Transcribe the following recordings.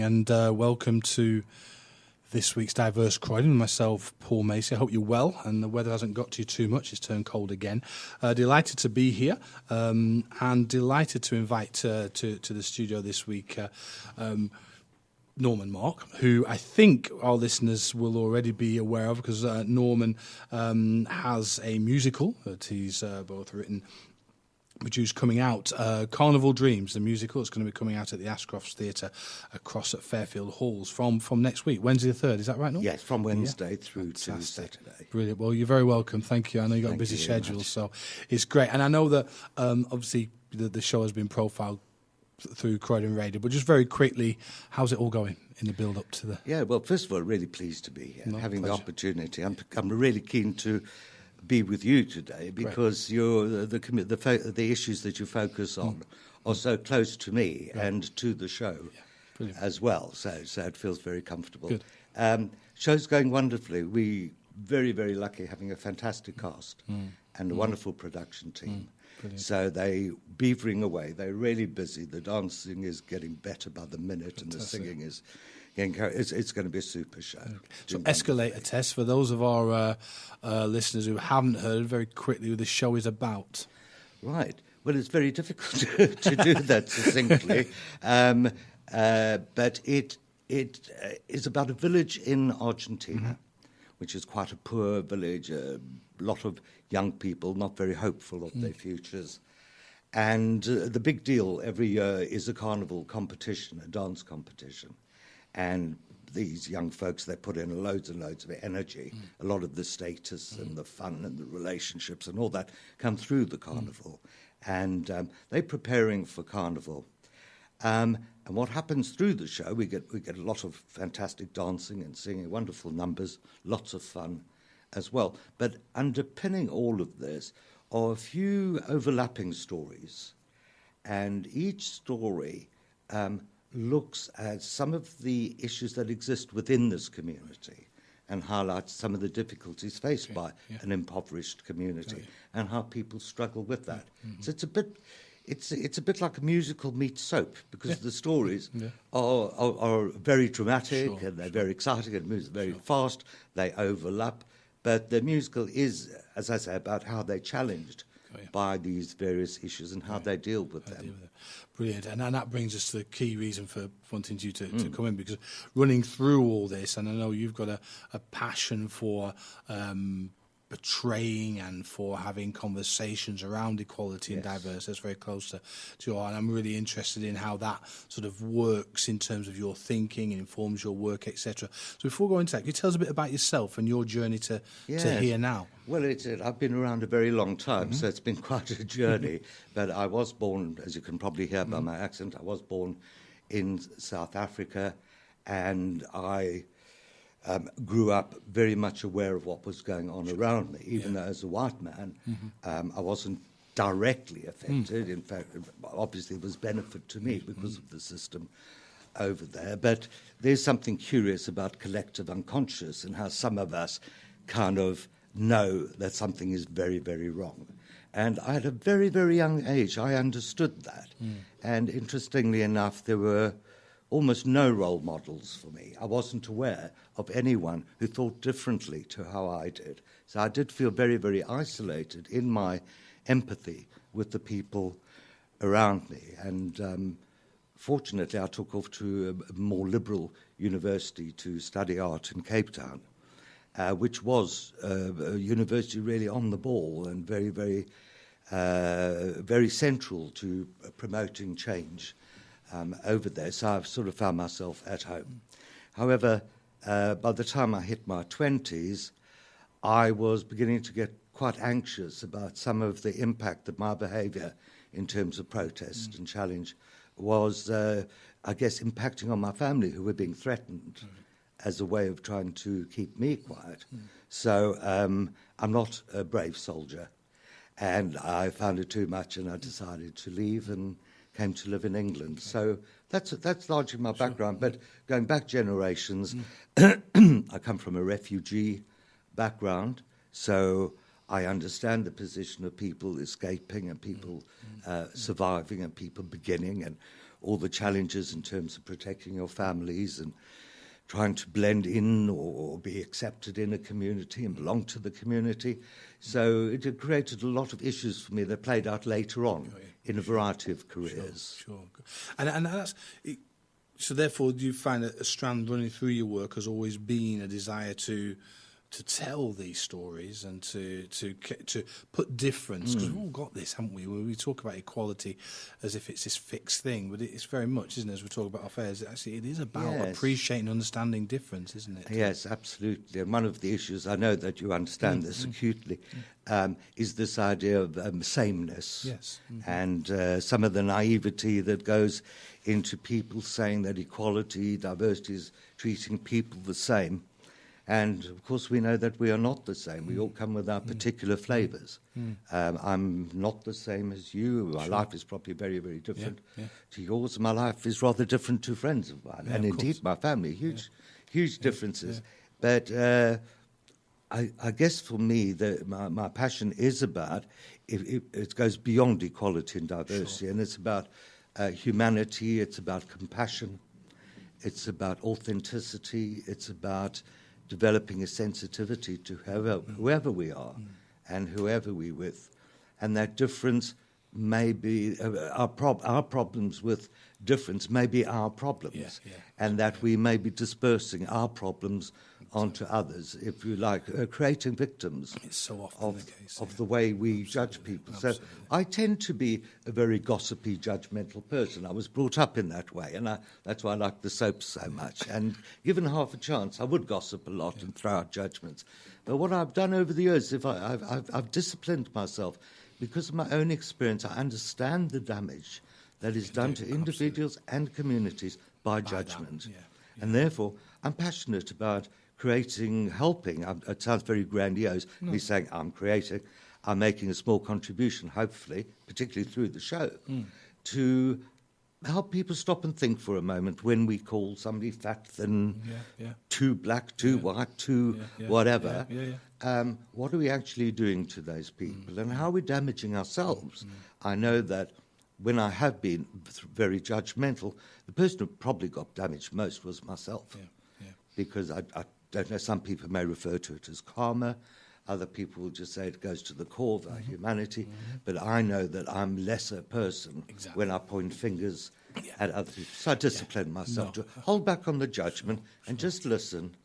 and welcome to this week's Diverse Croydon with myself, Paul Macy. I hope you're well and the weather hasn't got to you too much. It's turned cold again. Delighted to be here and delighted to invite to the studio this week Norman Mark, who I think our listeners will already be aware of because Norman has a musical that he's both written, produced, coming out, Carnival Dreams, the musical. It's going to be coming out at the Ashcroft's Theatre across at Fairfield Halls from next week, Wednesday the 3rd. Is that right, Norman? Yes, from Wednesday through to Saturday. Brilliant. Well, you're very welcome. Thank you. I know you've got a busy schedule, so it's great. And I know that obviously the show has been profiled through Croydon Radio, but just very quickly, how's it all going in the build-up to the... Yeah, well, first of all, really pleased to be here, having pleasure. the opportunity. I'm really keen to be with you today because you're the issues that you focus on are so close to me and to the show as well. So it feels very comfortable. Good. Show's going wonderfully. We very, very lucky having a fantastic cast and a wonderful production team. So they beavering away. They're really busy. The dancing is getting better by the minute, and the singing is getting. It's going to be a super show. Okay. So, escalator test for those of our listeners who haven't heard very quickly what the show is about. Right. Well, it's very difficult to do that succinctly, but it is about a village in Argentina, which is quite a poor village. A lot of young people, not very hopeful of their futures. And the big deal every year is a carnival competition, a dance competition. And these young folks, they put in loads and loads of energy. A lot of the status and the fun and the relationships and all that come through the carnival. And they're preparing for carnival. And what happens through the show, we get a lot of fantastic dancing and singing, wonderful numbers, lots of fun as well. But underpinning all of this are a few overlapping stories. And each story looks at some of the issues that exist within this community and highlights some of the difficulties faced by an impoverished community and how people struggle with that. So it's a bit like a musical meets soap because the stories are very dramatic and they're very exciting and moves very fast. They overlap. But the musical is, as I say, about how they're challenged by these various issues and how they deal with them. Brilliant. And that brings us to the key reason for wanting you to come in, because running through all this, and I know you've got a passion for portraying and for having conversations around equality and diversity. That's very close to your heart. And I'm really interested in how that sort of works in terms of your thinking and informs your work, etc. So before going into that, can you tell us a bit about yourself and your journey to here now? Well, I've been around a very long time, so it's been quite a journey. But I was born, as you can probably hear by my accent, I was born in South Africa, and I grew up very much aware of what was going on around me, even though as a white man, I wasn't directly affected. In fact, obviously, it was benefit to me because of the system over there. But there's something curious about collective unconscious and how some of us kind of know that something is very, very wrong. And I, at a very, very young age, I understood that. And interestingly enough, there were almost no role models for me. I wasn't aware of anyone who thought differently to how I did. So I did feel very, very isolated in my empathy with the people around me. And fortunately, I took off to a more liberal university to study art in Cape Town, which was a university really on the ball and very, very, very central to promoting change over there. So I've sort of found myself at home. However, by the time I hit my 20s, I was beginning to get quite anxious about some of the impact that my behaviour in terms of protest and challenge was, I guess, impacting on my family, who were being threatened as a way of trying to keep me quiet. So I'm not a brave soldier, and I found it too much, and I decided to leave and came to live in England. So that's largely my background. But going back generations, I come from a refugee background, so I understand the position of people escaping and people surviving and people beginning and all the challenges in terms of protecting your families and trying to blend in or be accepted in a community and belong to the community. So it had created a lot of issues for me that played out later on in a variety of careers. Sure. And that's... So therefore, do you find a strand running through your work has always been a desire to tell these stories and to put difference, because we've all got this, haven't we? When we talk about equality as if it's this fixed thing, but it's very much, isn't it, as we talk about affairs, actually it is about appreciating and understanding difference, isn't it? Yes, absolutely. And one of the issues, I know that you understand this acutely, is this idea of sameness. Yes. And some of the naivety that goes into people saying that equality, diversity is treating people the same. And, of course, we know that we are not the same. We all come with our particular flavours. I'm not the same as you. My life is probably very, very different to yours. My life is rather different to friends of mine. And, indeed, my family. Huge differences. But I guess for me, my passion is about, it goes beyond equality and diversity. And it's about humanity. It's about compassion. It's about authenticity. It's about developing a sensitivity to whoever we are and whoever we're with. And that difference may be, our problems with difference may be our problems, and that we may be dispersing our problems onto others, if you like, creating victims it's so often the case, of the way we judge people. Absolutely. So I tend to be a very gossipy, judgmental person. I was brought up in that way, and that's why I like the soaps so much. And given half a chance, I would gossip a lot and throw out judgments. But what I've done over the years, I've disciplined myself because of my own experience. I understand the damage that is done to individuals and communities by judgment. And therefore, I'm passionate about helping. It sounds very grandiose, me saying I'm creating, I'm making a small contribution, hopefully, particularly through the show, to help people stop and think for a moment when we call somebody fat, thin, too black, too white, too whatever. What are we actually doing to those people, and how are we damaging ourselves? I know that when I have been very judgmental, the person who probably got damaged most was myself. Because I don't know, some people may refer to it as karma, other people will just say it goes to the core of our humanity, but I know that I'm a lesser person when I point fingers at other people. So I discipline myself to hold back on the judgment and just listen,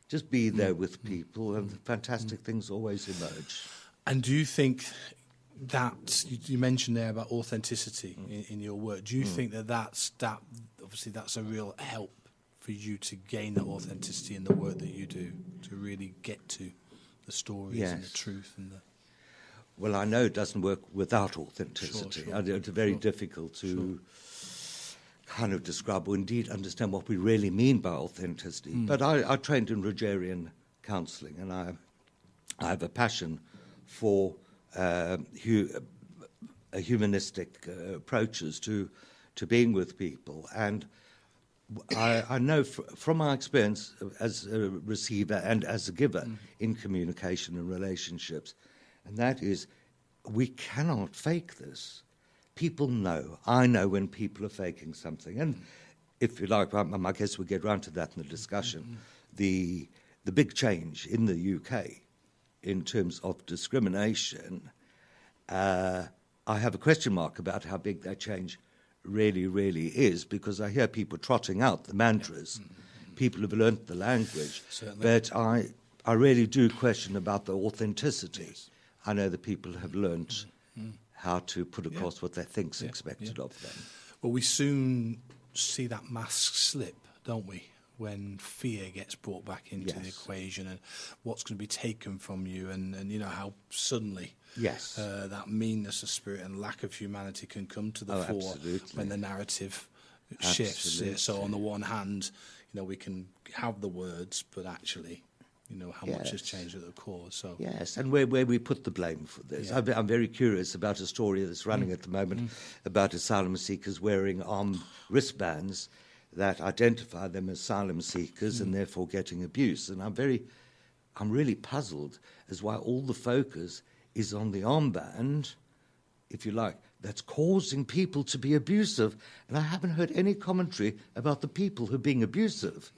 just be there with people, and fantastic things always emerge. And do you think that, you mentioned there about authenticity in your work, do you think that's obviously that's a real help for you to gain that authenticity in the work that you do, to really get to the stories and the truth and the... Well, I know it doesn't work without authenticity. It's very difficult to kind of describe or indeed understand what we really mean by authenticity. But I trained in Rogerian counselling, and I have a passion for humanistic approaches to being with people. And I know from my experience as a receiver and as a giver in communication and relationships, and that is, we cannot fake this. People know. I know when people are faking something. And if you like, I guess we'll get round to that in the discussion. The big change in the UK in terms of discrimination, I have a question mark about how big that change really is, because I hear people trotting out the mantras. People have learnt the language. Certainly. But I really do question about the authenticity. I know that people have learnt how to put across what they think's expected of them. Well, we soon see that mask slip, don't we, when fear gets brought back into the equation, and what's going to be taken from you, and you know how suddenly that meanness of spirit and lack of humanity can come to the fore when the narrative shifts. So on the one hand, you know, we can have the words, but actually, you know, how much has changed at the core. So and where we put the blame for this. I'm very curious about a story that's running at the moment about asylum seekers wearing armed wristbands that identify them as asylum seekers and therefore getting abuse. And I'm really puzzled as why all the focus is on the armband, if you like, that's causing people to be abusive. And I haven't heard any commentary about the people who are being abusive.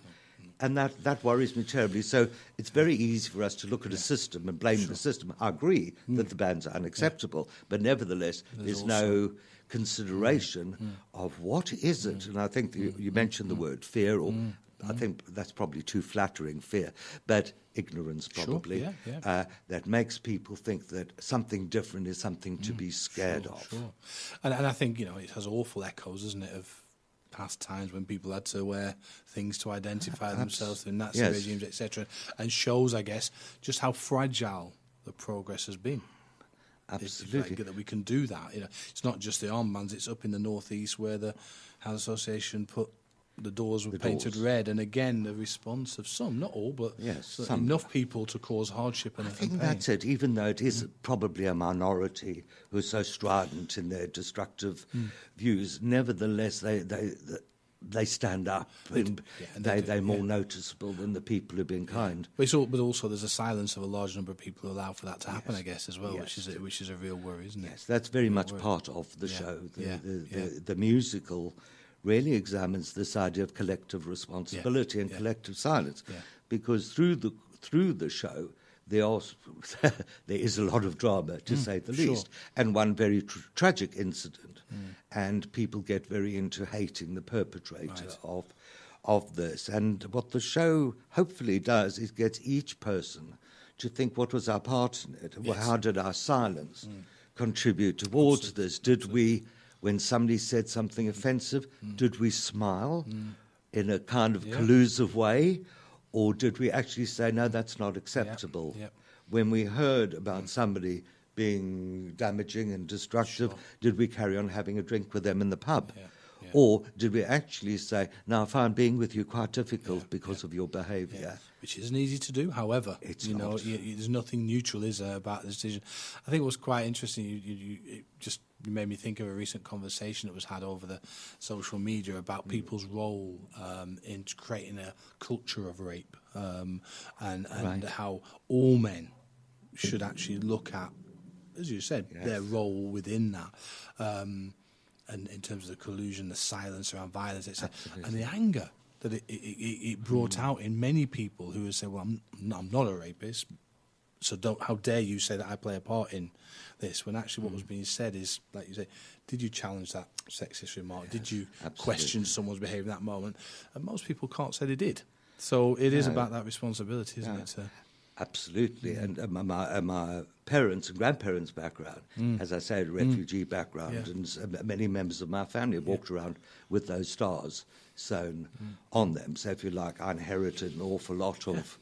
And that worries me terribly. So it's very easy for us to look at a system and blame the system. I agree that the bans are unacceptable, but nevertheless, there's no consideration of what is it. And I think you mentioned the word fear, or I think that's probably too flattering, fear, but ignorance probably, that makes people think that something different is something to be scared of. Sure. And I think, it has awful echoes, doesn't it, of past times when people had to wear things to identify themselves through Nazi regimes, etc., and shows, I guess, just how fragile the progress has been. Absolutely. That we can do that. It's not just the armbands, it's up in the northeast where the House Association put the doors were painted red, and again the response of some, not all, but enough people to cause hardship and I think pain. that's it, even though it is probably a minority who are so strident in their destructive views, nevertheless they stand up and they're more noticeable than the people who've been kind. But also there's a silence of a large number of people who allow for that to happen, I guess, as well, which is a real worry, isn't it? Yes, that's very much part of the show. The musical really examines this idea of collective responsibility and collective silence, because through the show there is a lot of drama, to say the least, and one very tragic incident, and people get very into hating the perpetrator of this. And what the show hopefully does is gets each person to think, what was our part in it? Yes. How did our silence contribute towards this? Did we, when somebody said something offensive, did we smile in a kind of collusive way? Or did we actually say, no, that's not acceptable? When we heard about somebody being damaging and destructive, did we carry on having a drink with them in the pub? Or did we actually say, no, I find being with you quite difficult because of your behaviour? Which isn't easy to do, however. It's not. There's nothing neutral, is there, about the decision. I think it was quite interesting. You made me think of a recent conversation that was had over the social media about people's role in creating a culture of rape, and how all men should actually look at, as you said, their role within that. And in terms of the collusion, the silence around violence, etc., and the anger that it brought out in many people who would say, well, I'm not a rapist, so how dare you say that I play a part in this, when actually what was being said is, like you say, did you challenge that sexist remark? Did you question someone's behaviour in that moment? And most people can't say they did. So it is about that responsibility, isn't it? Absolutely. And my parents' and grandparents' background, as I say, a refugee background, and many members of my family have walked around with those stars sewn on them. So if you like, I inherited an awful lot of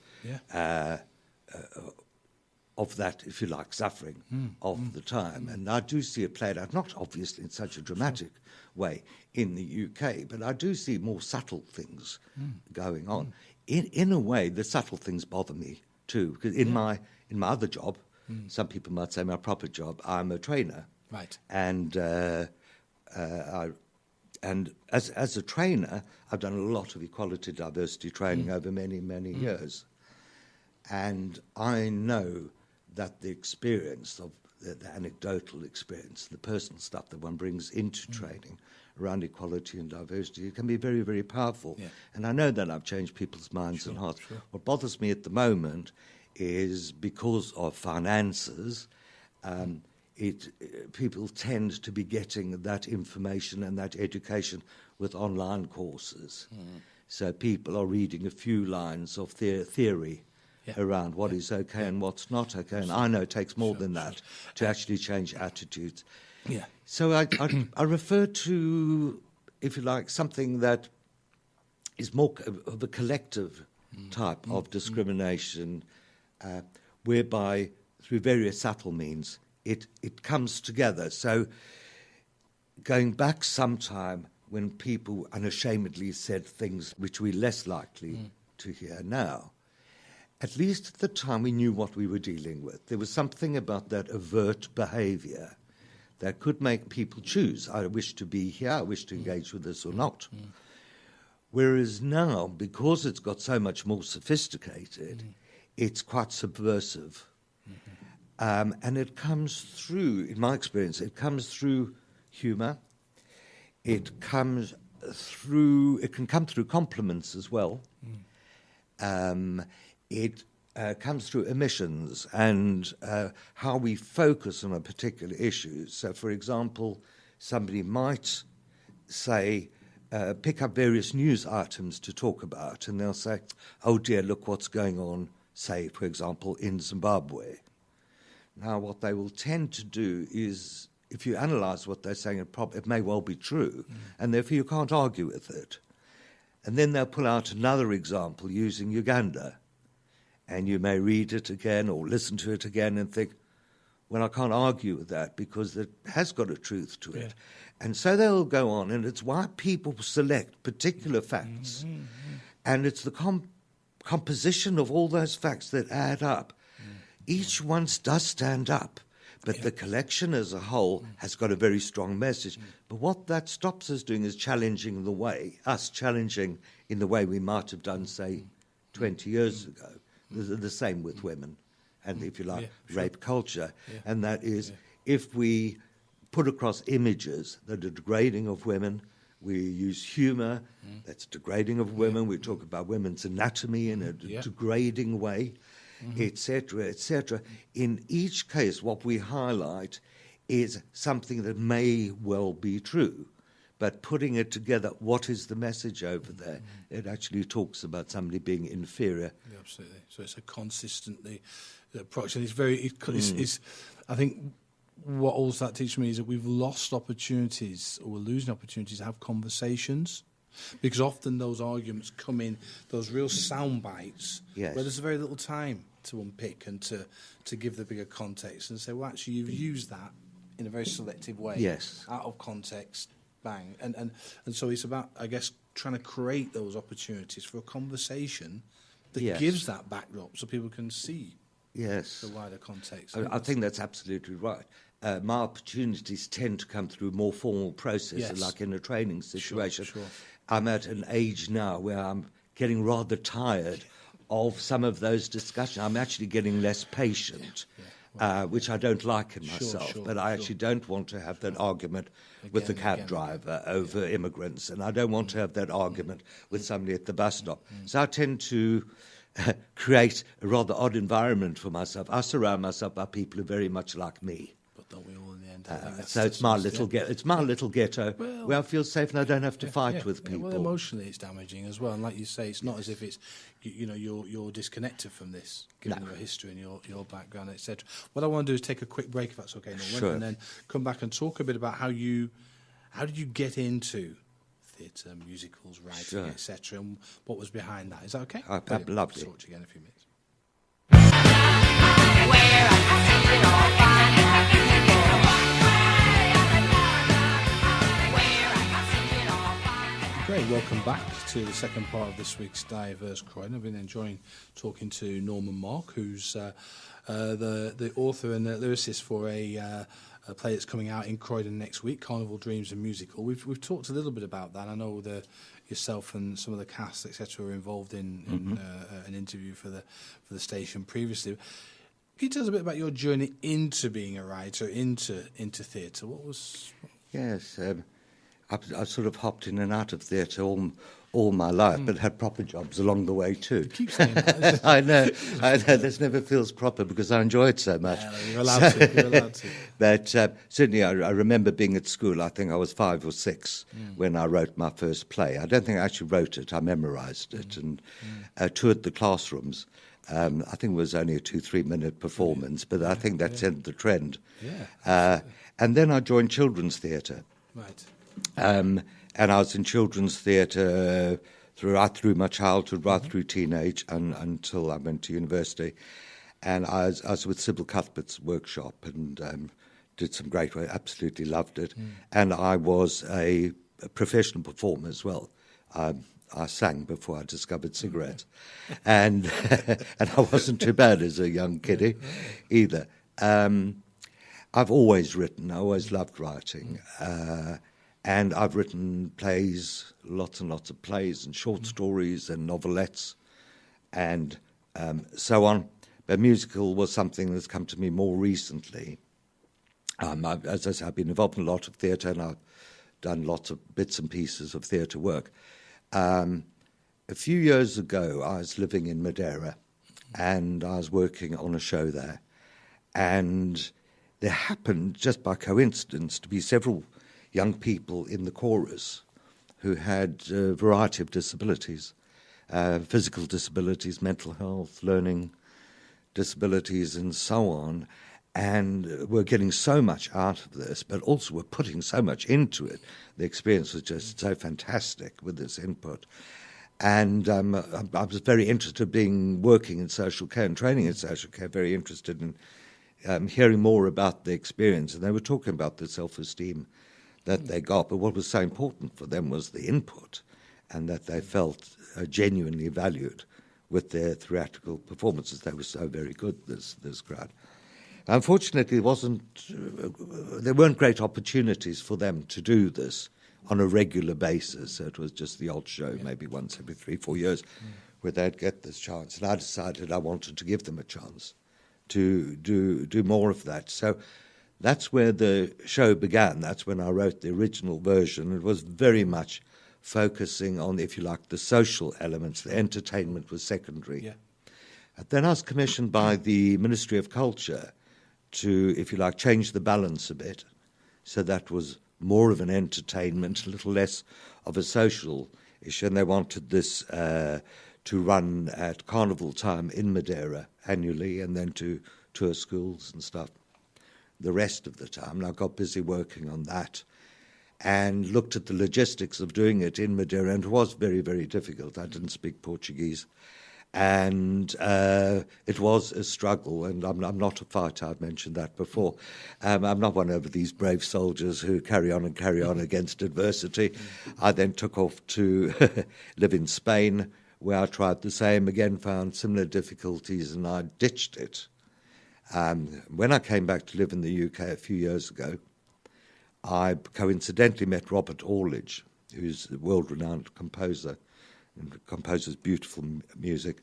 that, if you like, suffering of the time. And I do see it played out, not obviously in such a dramatic way in the UK, but I do see more subtle things going on. In a way, the subtle things bother me too, because in my other job, some people might say my proper job, I'm a trainer, right? And as a trainer, I've done a lot of equality, diversity training over many years, and I know that the experience of the anecdotal experience, the personal stuff that one brings into training around equality and diversity, it can be very, very powerful. And I know that I've changed people's minds and hearts. What bothers me at the moment is, because of finances, people tend to be getting that information and that education with online courses. So people are reading a few lines of theory around what is okay and what's not okay. And I know it takes more than that to actually change attitudes. So I refer to, if you like, something that is more of a collective type of discrimination, whereby through various subtle means it comes together. So going back some time when people unashamedly said things which we're less likely to hear now, at least at the time we knew what we were dealing with. There was something about that overt behaviour that could make people choose, I wish to be here, I wish to engage with this or not. Whereas now, because it's got so much more sophisticated, it's quite subversive. And it comes through, in my experience, it comes through humour. It comes through. It can come through compliments as well. It comes through emissions and how we focus on a particular issue. So, for example, somebody might say, pick up various news items to talk about, and they'll say, oh dear, look what's going on, say, for example, in Zimbabwe. Now, what they will tend to do is, if you analyse what they're saying, it may well be true, and therefore you can't argue with it. And then they'll pull out another example using Uganda, and you may read it again or listen to it again and think, well, I can't argue with that because it has got a truth to it. And so they'll go on, and it's why people select particular facts. And it's the composition of all those facts that add up. Each one does stand up, but the collection as a whole has got a very strong message. But what that stops us doing is challenging in the way we might have done, say, 20 years ago. The same with women and, if you like, rape culture. And that is, if we put across images that are degrading of women, we use humour that's degrading of women, we talk about women's anatomy in a degrading way, etc., etc. In each case, what we highlight is something that may well be true. But putting it together, what is the message over there? It actually talks about somebody being inferior. Yeah, absolutely. So it's a consistently approach, and it's I think what also that teaches me is that we've lost opportunities, or we're losing opportunities to have conversations, because often those arguments come in those real sound bites where there's very little time to unpick and to give the bigger context and say, well, actually, you've used that in a very selective way, out of context. Bang. And so it's about, I guess, trying to create those opportunities for a conversation that gives that backdrop so people can see the wider context. I think that's absolutely right. My opportunities tend to come through more formal processes, like in a training situation. Sure. I'm at an age now where I'm getting rather tired of some of those discussions. I'm actually getting less patient. Which I don't like in myself, but I actually don't want to have that argument with the cab driver over immigrants, and I don't want to have that argument with somebody at the bus stop. So I tend to create a rather odd environment for myself. I surround myself by people who are very much like me. But don't we all in the end? So it's my little ghetto where I feel safe and I don't have to fight with people. Well, emotionally it's damaging as well, and like you say, it's not as if it's you're disconnected from this, given your history and your background, etc. What I want to do is take a quick break, if that's okay, Norman, and then come back and talk a bit about how did you get into theatre, musicals, writing, etc., and what was behind that. Is that okay? Lovely. Talk to you again in a few minutes. Great, welcome back to the second part of this week's Diverse Croydon. I've been enjoying talking to Norman Mark, who's the author and the lyricist for a play that's coming out in Croydon next week, Carnival Dreams, a musical. We've talked a little bit about that. I know yourself and some of the cast, etc., were involved in an interview for the station previously. Can you tell us a bit about your journey into being a writer, into theatre? What was... Yes, I sort of hopped in and out of theatre all my life, but had proper jobs along the way too. You keep saying that. I know. This never feels proper because I enjoy it so much. You're allowed to. But certainly I remember being at school. I think I was 5 or 6 when I wrote my first play. I don't think I actually wrote it. I memorised it and toured the classrooms. I think it was only a 2-3 minute performance, but I think that set the trend. And then I joined children's theatre. Right. And I was in children's theatre through my childhood, right through teenage, and until I went to university. And I was with Sybil Cuthbert's workshop and did some great work. Absolutely loved it. And I was a professional performer as well. I sang before I discovered cigarettes, and I wasn't too bad as a young kiddie either. I've always written. I always loved writing. And I've written plays, lots and lots of plays and short stories and novelettes and so on. But musical was something that's come to me more recently. As I say, I've been involved in a lot of theatre, and I've done lots of bits and pieces of theatre work. A few years ago, I was living in Madeira, and I was working on a show there. And there happened, just by coincidence, to be several young people in the chorus who had a variety of disabilities, physical disabilities, mental health, learning disabilities, and so on. And we're getting so much out of this, but also we're putting so much into it. The experience was just so fantastic with this input. And I was very interested working in social care and training in social care, very interested in hearing more about the experience. And they were talking about the self-esteem that they got, but what was so important for them was the input, and that they felt genuinely valued with their theatrical performances. They were so very good, this crowd. Unfortunately, there weren't great opportunities for them to do this on a regular basis. So it was just the odd show, maybe once every 3-4 years, where they'd get this chance. And I decided I wanted to give them a chance to do more of that. So that's where the show began. That's when I wrote the original version. It was very much focusing on, if you like, the social elements. The entertainment was secondary. Yeah. And then I was commissioned by the Ministry of Culture to, if you like, change the balance a bit. So that was more of an entertainment, a little less of a social issue. And they wanted this to run at carnival time in Madeira annually, and then to tour schools and stuff the rest of the time. And I got busy working on that and looked at the logistics of doing it in Madeira, and it was very, very difficult. I didn't speak Portuguese. And it was a struggle, and I'm not a fighter, I've mentioned that before. I'm not one of these brave soldiers who carry on against adversity. I then took off to live in Spain, where I tried the same, again found similar difficulties, and I ditched it. When I came back to live in the UK a few years ago, I coincidentally met Robert Orledge, who's a world-renowned composer, and composes beautiful music.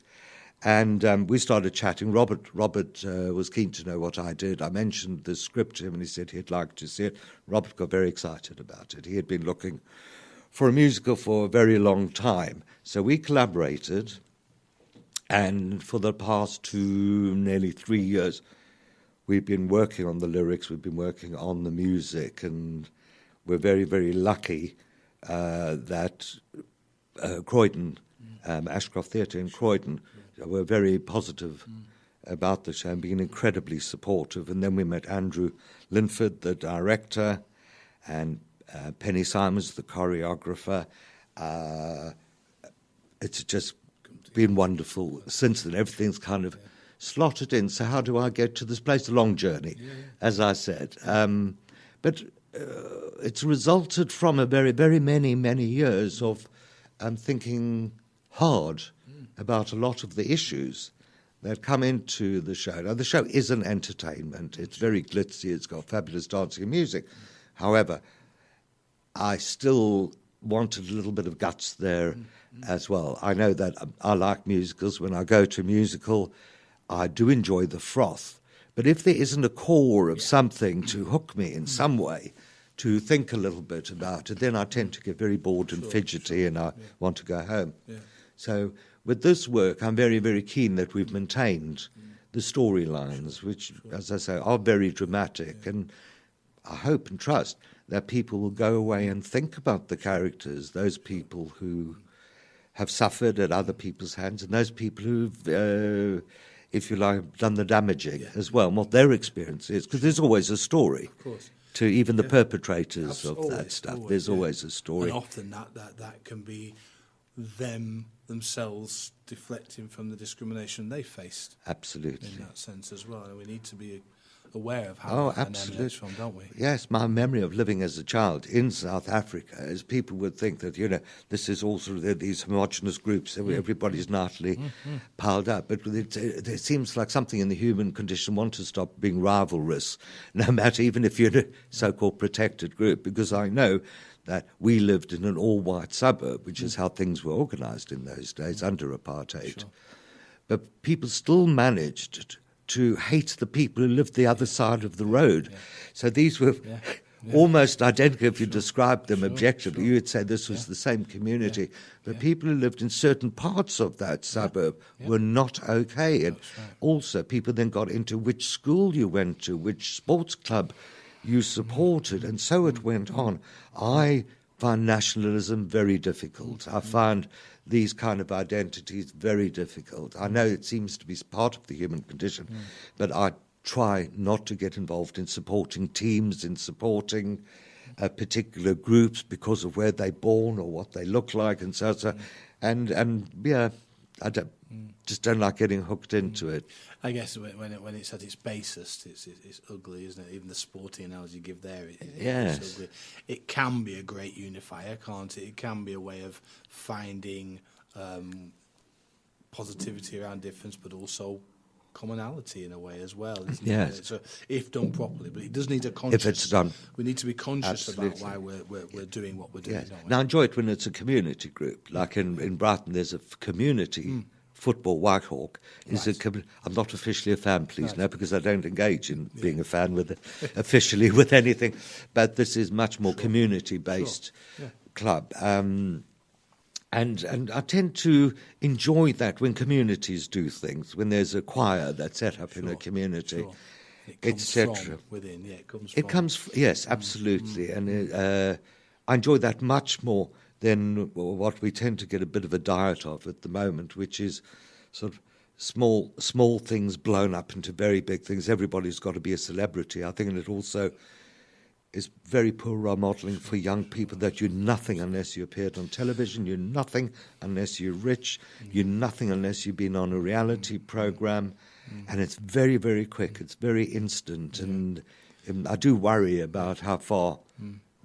And we started chatting. Robert was keen to know what I did. I mentioned the script to him, and he said he'd like to see it. Robert got very excited about it. He had been looking for a musical for a very long time. So we collaborated, and for the past nearly 3 years, we've been working on the lyrics, we've been working on the music, and we're very, very lucky that Croydon, Ashcroft Theatre in Croydon, were very positive about the show and being incredibly supportive. And then we met Andrew Linford, the director, and Penny Simons, the choreographer. It's just been wonderful since then. Everything's kind of slotted in. So how do I get to this place? A long journey, as I said. But it's resulted from a very, very many years of thinking hard about a lot of the issues that come into the show. Now, the show is an entertainment. It's very glitzy. It's got fabulous dancing and music. However, I still wanted a little bit of guts there as well. I know that I like musicals. When I go to a musical, I do enjoy the froth. But if there isn't a core of something to hook me in some way, to think a little bit about it, then I tend to get very bored and fidgety, and I want to go home. Yeah. So with this work, I'm very, very keen that we've maintained the storylines, which, as I say, are very dramatic. And I hope and trust that people will go away and think about the characters, those people who have suffered at other people's hands, and those people who've, if you like, done the damaging as well, and what their experience is. Because there's always a story. Of course. To even the perpetrators of that stuff. There's always a story. And often that can be themselves deflecting from the discrimination they faced. Absolutely. In that sense as well. And we need to be aware of how that emanates from, don't we? Yes, my memory of living as a child in South Africa is people would think that, this is all sort of these homogenous groups, everybody's nicely piled up. But it seems like something in the human condition wants to stop being rivalrous, no matter, even if you're a so-called protected group, because I know that we lived in an all-white suburb, which is how things were organised in those days under apartheid. Sure. But people still managed to hate the people who lived the other side of the road. Yeah. So these were almost identical. If you described them objectively, you would say this was the same community. The people who lived in certain parts of that suburb were not okay. And also, people then got into which school you went to, which sports club you supported, and so it went on. I find nationalism very difficult. I find these kind of identities very difficult. I know it seems to be part of the human condition, but I try not to get involved in supporting teams, in supporting particular groups because of where they're born or what they look like, and so on. And yeah, I just don't like getting hooked into it. I guess when it's at its basest, it's ugly, isn't it? Even the sporting analogy you give there, it's ugly. It can be a great unifier, can't it? It can be a way of finding positivity around difference, but also commonality in a way as well, isn't it? So if done properly, but it does need a conscious. If it's done, we need to be conscious about why we're doing what we're doing. Yes. Don't we? Now I enjoy it when it's a community group, like in Brighton. There's a community football. Whitehawk is I'm not officially a fan, please no, because I don't engage in being a fan officially with anything. But this is much more community-based club. And I tend to enjoy that when communities do things, when there's a choir that's set up in a community, etc. Within, it comes yes, absolutely, and I enjoy that much more than what we tend to get a bit of a diet of at the moment, which is sort of small things blown up into very big things. Everybody's got to be a celebrity. I think, and it also is very poor role modelling for young people, that you're nothing unless you appeared on television, you're nothing unless you're rich, you're nothing unless you've been on a reality program, and it's very, very quick, it's very instant, and I do worry about how far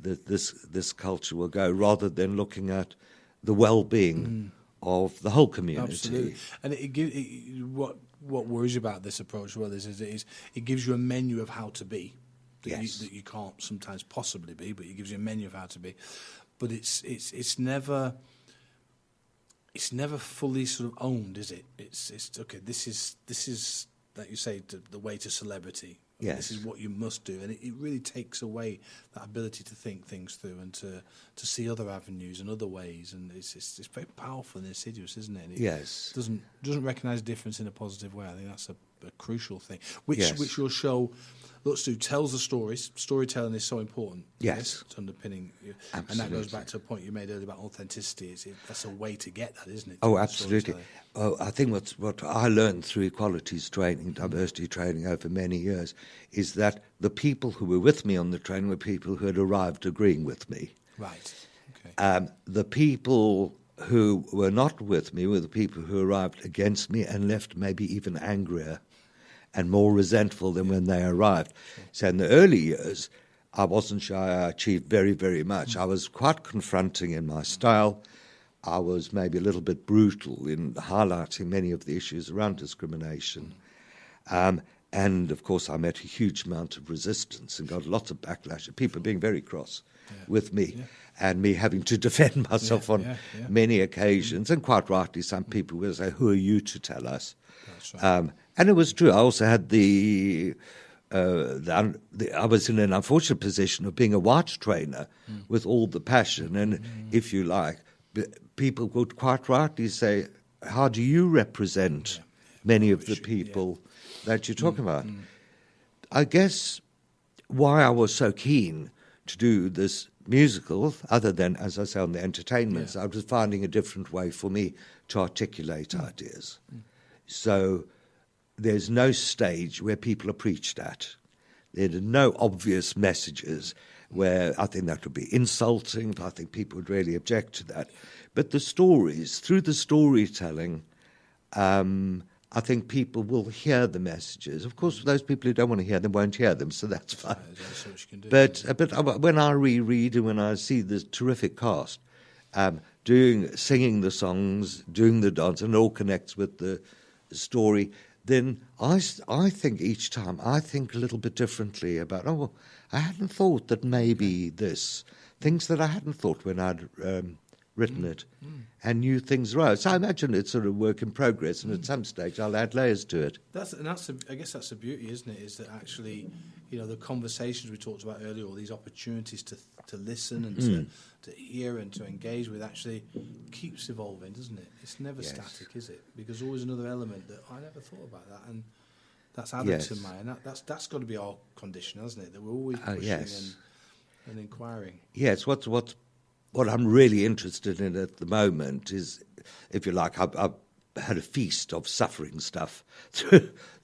this culture will go, rather than looking at the well-being of the whole community. Absolutely. And what worries you about this approach, well, is it gives you a menu of how to be, that you can't sometimes possibly be, but it gives you a menu of how to be. But it's never fully sort of owned, is it? It's okay. This is like you say, the way to celebrity. Yes. This is what you must do, and it really takes away that ability to think things through and to see other avenues and other ways, and it's very powerful and insidious, isn't it? And it doesn't recognise difference in a positive way. I think that's a crucial thing, which your show looks to tells the stories. Storytelling is so important. Yes, it's underpinning you. Absolutely. And that goes back to a point you made earlier about authenticity. That's a way to get that, isn't it? Oh, absolutely. Oh, I think what I learned through equalities training, diversity training over many years, is that the people who were with me on the train were people who had arrived agreeing with me. Right. Okay. The people who were not with me were the people who arrived against me and left maybe even angrier and more resentful than when they arrived. So in the early years, I wasn't sure I achieved very, very much. I was quite confronting in my style. I was maybe a little bit brutal in highlighting many of the issues around discrimination. And, of course, I met a huge amount of resistance and got lots of backlash, people being very cross with me and me having to defend myself on many occasions. And quite rightly, some people will say, who are you to tell us? That's right. And it was true. I also had I was in an unfortunate position of being a white trainer with all the passion. And if you like, people would quite rightly say, how do you represent many of the people that you're talking about? I guess why I was so keen to do this musical, other than, as I say, on the entertainments, I was finding a different way for me to articulate ideas. So there's no stage where people are preached at. There are no obvious messages where I think that would be insulting. I think people would really object to that. But the stories, through the storytelling, I think people will hear the messages. Of course, those people who don't want to hear them won't hear them, so that's fine. But when I reread and when I see the terrific cast singing the songs, doing the dance, and it all connects with the story, then I think each time I think a little bit differently about, I hadn't thought that maybe things that I hadn't thought when I'd written it, and new things arose. So I imagine it's sort of work in progress, and at some stage I'll add layers to it. I guess that's the beauty, isn't it? Is that actually, the conversations we talked about earlier, all these opportunities to listen and to hear and to engage with, actually keeps evolving, doesn't it? It's never static, is it? Because there's always another element that I never thought about that, and that's added to mine. That's got to be our condition, hasn't it? That we're always pushing and inquiring. Yes, what I'm really interested in at the moment is, if you like, I've had a feast of suffering stuff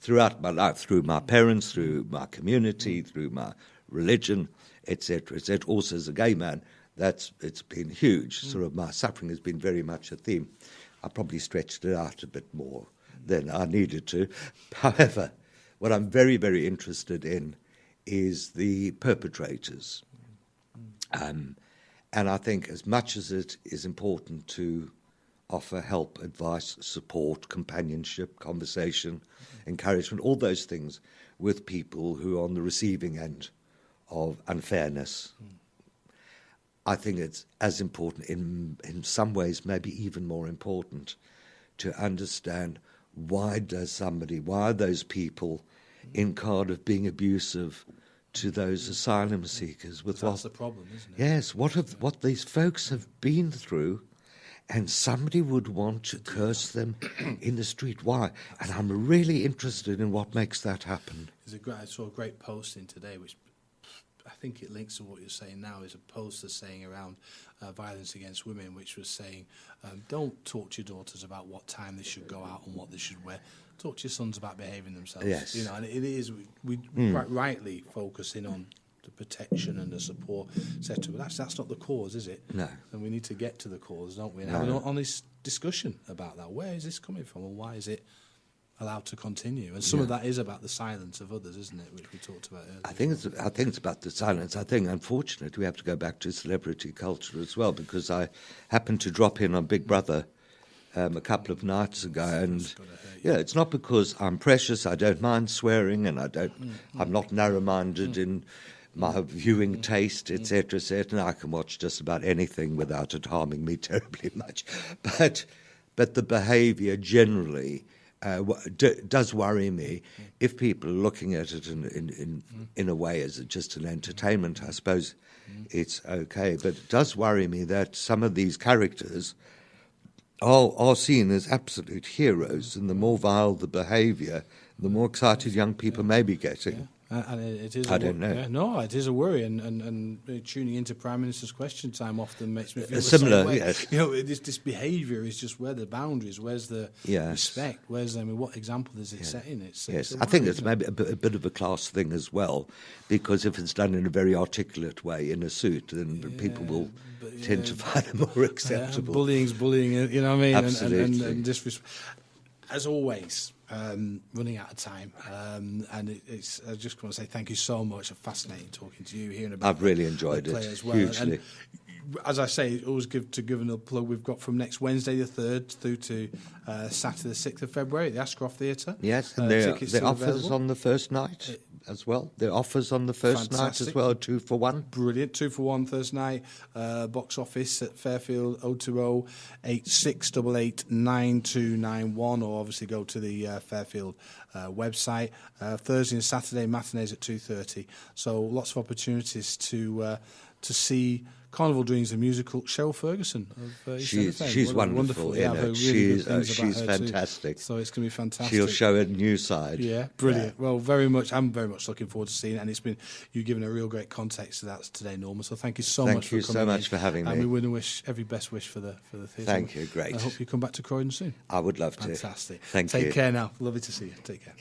throughout my life, through my parents, through my community, through my religion, etc., etc. Also, as a gay man, it's been huge. Sort of my suffering has been very much a theme. I probably stretched it out a bit more than I needed to. However, what I'm very, very interested in is the perpetrators. And I think as much as it is important to offer help, advice, support, companionship, conversation, encouragement, all those things with people who are on the receiving end of unfairness, I think it's as important, in some ways maybe even more important, to understand why are those people in Cardiff being abusive to those asylum seekers? That's the problem, isn't it? Yes, what these folks have been through, and somebody would want to curse them in the street. Why? And I'm really interested in what makes that happen. I saw a great post in today, which I think it links to what you're saying now, is a post that's saying around violence against women, which was saying, don't talk to your daughters about what time they should go out and what they should wear. Talk to your sons about behaving themselves. Yes. And it is, we quite rightly focus in on the protection and the support, etc. But that's not the cause, is it? No. And we need to get to the cause, don't we? And have an honest discussion about that. Where is this coming from, and why is it allowed to continue? And some of that is about the silence of others, isn't it, which we talked about earlier. I think it's about the silence. I think, unfortunately, we have to go back to celebrity culture as well, because I happened to drop in on Big Brother a couple of nights ago, and it's not because I'm precious. I don't mind swearing, and I'm not narrow-minded in my viewing taste, etc., etc. And I can watch just about anything without it harming me terribly much. But the behaviour generally does worry me. If people are looking at it in a way as just an entertainment, I suppose it's okay. But it does worry me that some of these characters are seen as absolute heroes, and the more vile the behaviour, the more excited young people may be getting. And it is. I don't know. Yeah, no, it is a worry, and tuning into Prime Minister's Question Time often makes me feel similar. The same way. Yes. This behaviour is just where the boundaries, where's the respect, what example is it setting? It's I think it's maybe a bit of a class thing as well, because if it's done in a very articulate way in a suit, then people will tend to find it more acceptable. Bullying's bullying, you know what I mean? Absolutely. And disrespect. As always, running out of time, and I just want to say thank you so much. It's fascinating talking to you, hearing about. I've really enjoyed it as well. hugely. And as I say, always give another plug. We've got from next Wednesday the 3rd through to Saturday the 6th of February at the Ashcroft Theatre. Yes, and there are offers on the first night as well. There are offers on the first night as well, 2 for 1. Brilliant, 2 for 1 Thursday night. Box office at Fairfield 020 8688 9291, or obviously go to the Fairfield website. Thursday and Saturday matinees at 2:30. So lots of opportunities to see Carnival Dreams, the musical. Cheryl Ferguson. She's wonderful. She's fantastic. So it's going to be fantastic. She'll show a new side. Yeah, brilliant. Well, I'm very much looking forward to seeing it, and it's been you given a real great context to that today, Norman. So thank you so much for coming. Thank you so much for having me. And we want to wish every best wish for the theatre. Thank you. Great. I hope you come back to Croydon soon. I would love to. Fantastic. Thank you. Take care now. Lovely to see you. Take care.